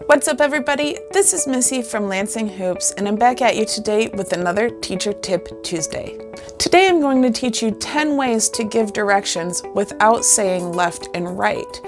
What's up, everybody? This is Missy from Lansing Hoops, and I'm back at you today with another Teacher Tip Tuesday. Today I'm going to teach you 10 ways to give directions without saying left and right.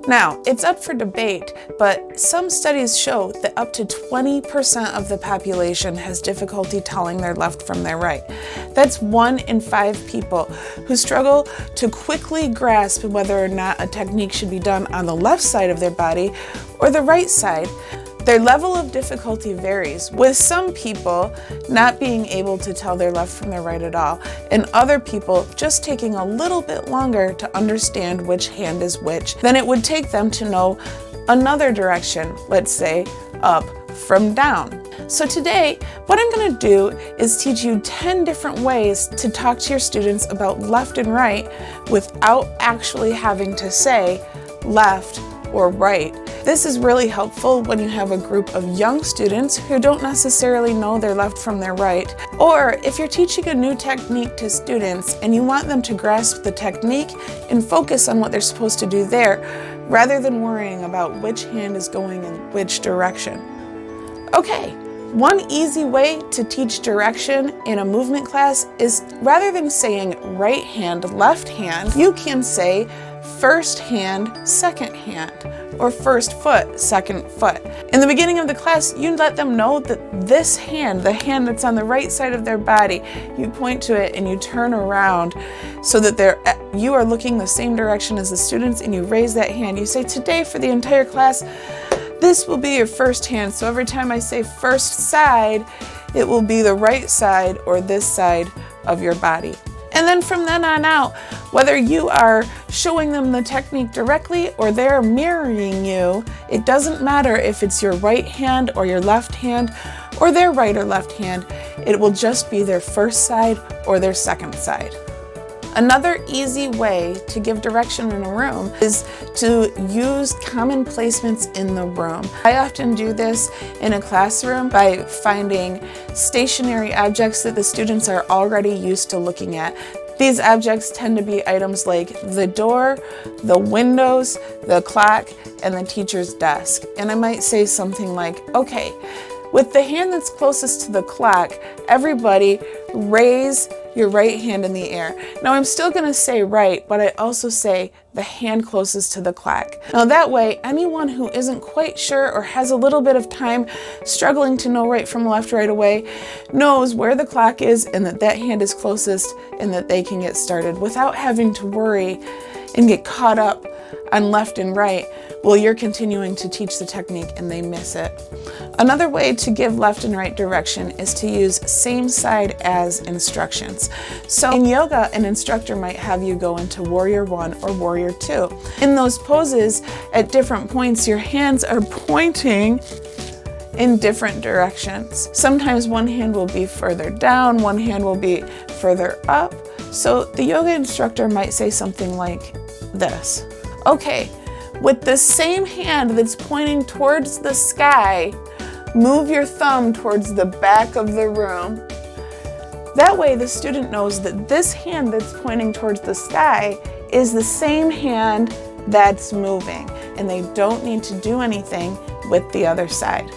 Now, it's up for debate, but some studies show that up to 20% of the population has difficulty telling their left from their right. That's 1 in 5 people who struggle to quickly grasp whether or not a technique should be done on the left side of their body or the right side. Their level of difficulty varies, with some people not being able to tell their left from their right at all, and other people just taking a little bit longer to understand which hand is which than it would take them to know another direction, let's say up from down. So today, what I'm going to do is teach you 10 different ways to talk to your students about left and right without actually having to say left or right. This is really helpful when you have a group of young students who don't necessarily know their left from their right, or if you're teaching a new technique to students and you want them to grasp the technique and focus on what they're supposed to do there, rather than worrying about which hand is going in which direction. Okay, one easy way to teach direction in a movement class is rather than saying right hand, left hand, you can say first hand, second hand, or first foot, second foot. In the beginning of the class, you let them know that this hand, the hand that's on the right side of their body, you point to it and you turn around so that you are looking the same direction as the students, and you raise that hand. You say, today for the entire class, this will be your first hand. So every time I say first side, it will be the right side or this side of your body. And then from then on out, whether you are showing them the technique directly or they're mirroring you, it doesn't matter if it's your right hand or your left hand or their right or left hand. It will just be their first side or their second side. Another easy way to give direction in a room is to use common placements in the room. I often do this in a classroom by finding stationary objects that the students are already used to looking at. These objects tend to be items like the door, the windows, the clock, and the teacher's desk. And I might say something like, okay, with the hand that's closest to the clock, everybody raise your right hand in the air. Now I'm still going to say right, but I also say the hand closest to the clock. Now that way, anyone who isn't quite sure or has a little bit of time struggling to know right from left right away knows where the clock is and that hand is closest and that they can get started without having to worry and get caught up on left and right while you're continuing to teach the technique and they miss it. Another way to give left and right direction is to use same side as instructions. So in yoga, an instructor might have you go into warrior 1 or warrior 2. In those poses, at different points, your hands are pointing in different directions. Sometimes one hand will be further down, one hand will be further up. So the yoga instructor might say something like this. Okay, with the same hand that's pointing towards the sky, move your thumb towards the back of the room. That way the student knows that this hand that's pointing towards the sky is the same hand that's moving, and they don't need to do anything with the other side.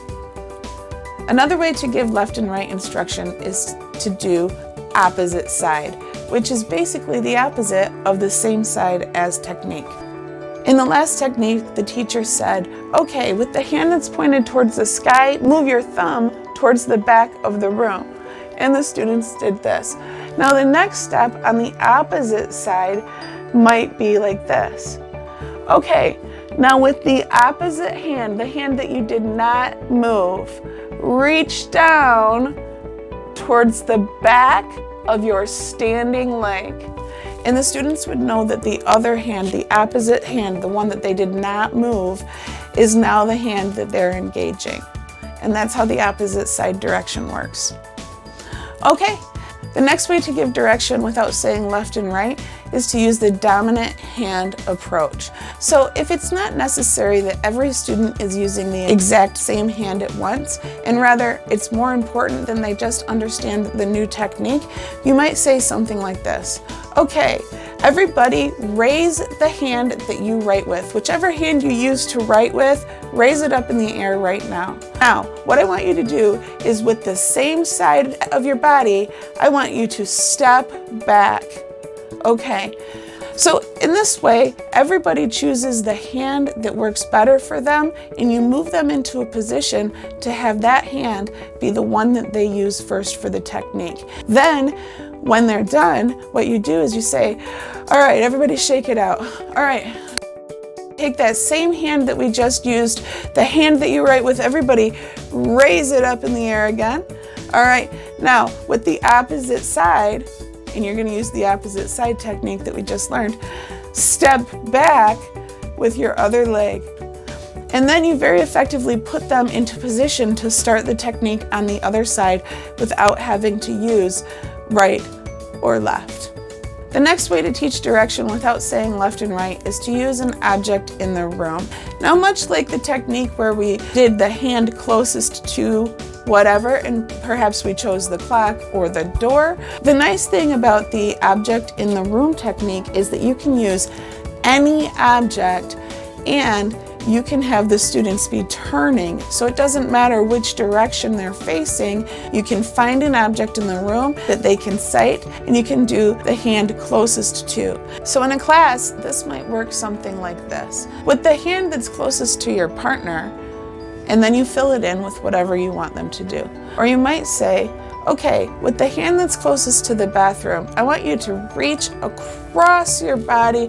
Another way to give left and right instruction is to do opposite side, which is basically the opposite of the same side as technique. In the last technique, the teacher said, okay, with the hand that's pointed towards the sky, move your thumb towards the back of the room. And the students did this. Now the next step on the opposite side might be like this. Okay, now with the opposite hand, the hand that you did not move, reach down towards the back of your standing leg. And the students would know that the other hand, the opposite hand, the one that they did not move, is now the hand that they're engaging. And that's how the opposite side direction works. Okay, the next way to give direction without saying left and right is to use the dominant hand approach. So if it's not necessary that every student is using the exact same hand at once, and rather it's more important than they just understand the new technique, you might say something like this. Okay, everybody raise the hand that you write with. Whichever hand you use to write with, raise it up in the air right now. Now, what I want you to do is with the same side of your body, I want you to step back. Okay. So in this way, everybody chooses the hand that works better for them, and you move them into a position to have that hand be the one that they use first for the technique. Then, when they're done, what you do is you say, all right, everybody shake it out. All right. Take that same hand that we just used, the hand that you write with, everybody raise it up in the air again. All right. Now, with the opposite side, and you're going to use the opposite side technique that we just learned, step back with your other leg. And then you very effectively put them into position to start the technique on the other side without having to use right or left. The next way to teach direction without saying left and right is to use an object in the room. Now, much like the technique where we did the hand closest to whatever, and perhaps we chose the clock or the door, the nice thing about the object in the room technique is that you can use any object and you can have the students be turning. So it doesn't matter which direction they're facing. You can find an object in the room that they can sight, and you can do the hand closest to. So in a class, this might work something like this. With the hand that's closest to your partner, and then you fill it in with whatever you want them to do. Or you might say, okay, with the hand that's closest to the bathroom, I want you to reach across your body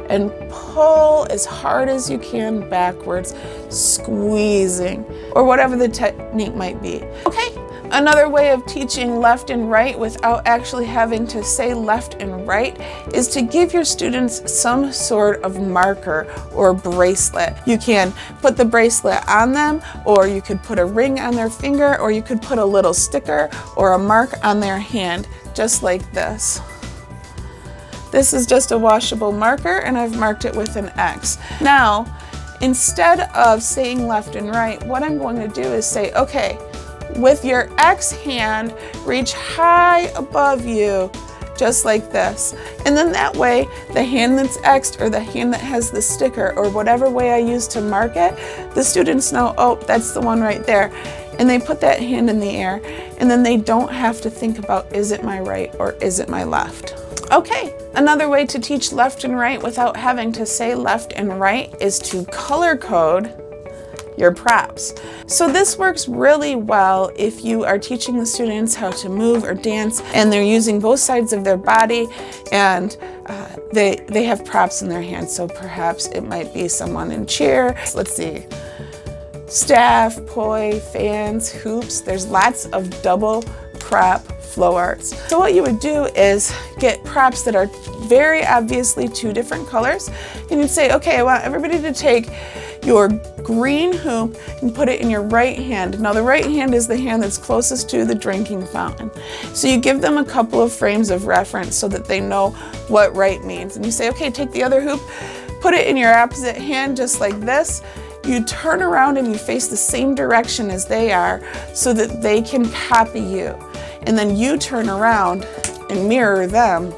and pull as hard as you can backwards, squeezing, or whatever the technique might be. Okay, another way of teaching left and right without actually having to say left and right is to give your students some sort of marker or bracelet. You can put the bracelet on them, or you could put a ring on their finger, or you could put a little sticker or a mark on their hand, just like this. This is just a washable marker, and I've marked it with an X. Now, instead of saying left and right, what I'm going to do is say, okay, with your X hand, reach high above you, just like this. And then that way, the hand that's X'd or the hand that has the sticker or whatever way I use to mark it, the students know, oh, that's the one right there. And they put that hand in the air, and then they don't have to think about, is it my right or is it my left? Okay, another way to teach left and right without having to say left and right is to color code your props. So this works really well if you are teaching the students how to move or dance and they're using both sides of their body, and they have props in their hands. So perhaps it might be someone in cheer. Let's see. Staff, poi, fans, hoops. There's lots of double prop flow arts. So what you would do is get props that are very obviously two different colors, and you'd say, okay, I want everybody to take your green hoop and put it in your right hand. Now the right hand is the hand that's closest to the drinking fountain. So you give them a couple of frames of reference so that they know what right means. And you say, okay, take the other hoop, put it in your opposite hand just like this. You turn around and you face the same direction as they are so that they can copy you. And then you turn around and mirror them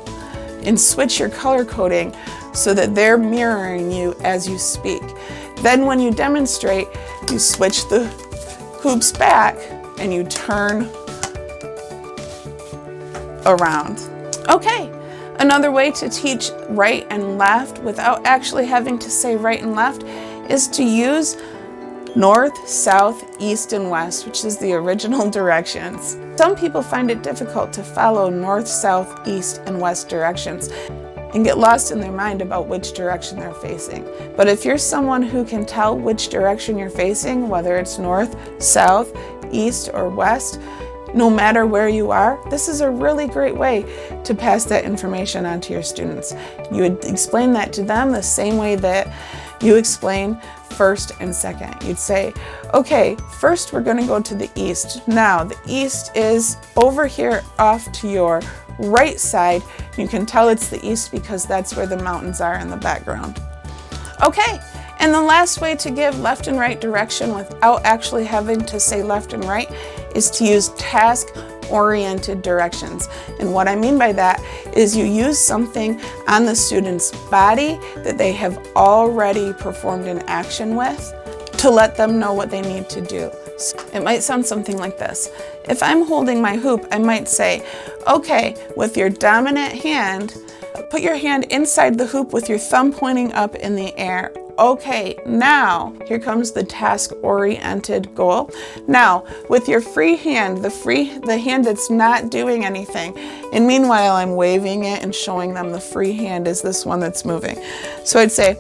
and switch your color coding so that they're mirroring you as you speak. Then when you demonstrate, you switch the hoops back and you turn around. Okay, another way to teach right and left without actually having to say right and left is to use north, south, east, and west, which is the original directions. Some people find it difficult to follow north, south, east, and west directions and get lost in their mind about which direction they're facing. But if you're someone who can tell which direction you're facing, whether it's north, south, east, or west, no matter where you are, this is a really great way to pass that information on to your students. You would explain that to them the same way that you explain first and second. You'd say, okay, first we're going to go to the east. Now, the east is over here off to your right side. You can tell it's the east because that's where the mountains are in the background. Okay, and the last way to give left and right direction without actually having to say left and right is to use task-oriented directions. And what I mean by that is you use something on the student's body that they have already performed an action with to to let them know what they need to do. So it might sound something like this. If I'm holding my hoop, I might say, okay, with your dominant hand, put your hand inside the hoop with your thumb pointing up in the air. Okay, now here comes the task-oriented goal. Now, with your free hand, the hand that's not doing anything, and meanwhile I'm waving it and showing them the free hand is this one that's moving. So I'd say,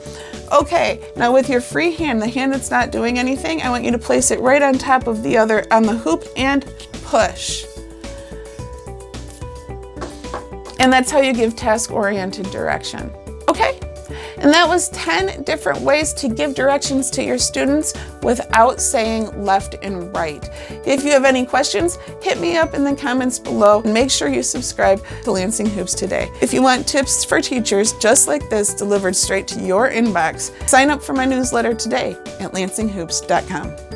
okay, now with your free hand, the hand that's not doing anything, I want you to place it right on top of the other on the hoop and push. And that's how you give task-oriented direction. Okay? And that was 10 different ways to give directions to your students without saying left and right. If you have any questions, hit me up in the comments below and make sure you subscribe to Lansing Hoops today. If you want tips for teachers just like this delivered straight to your inbox, sign up for my newsletter today at LansingHoops.com.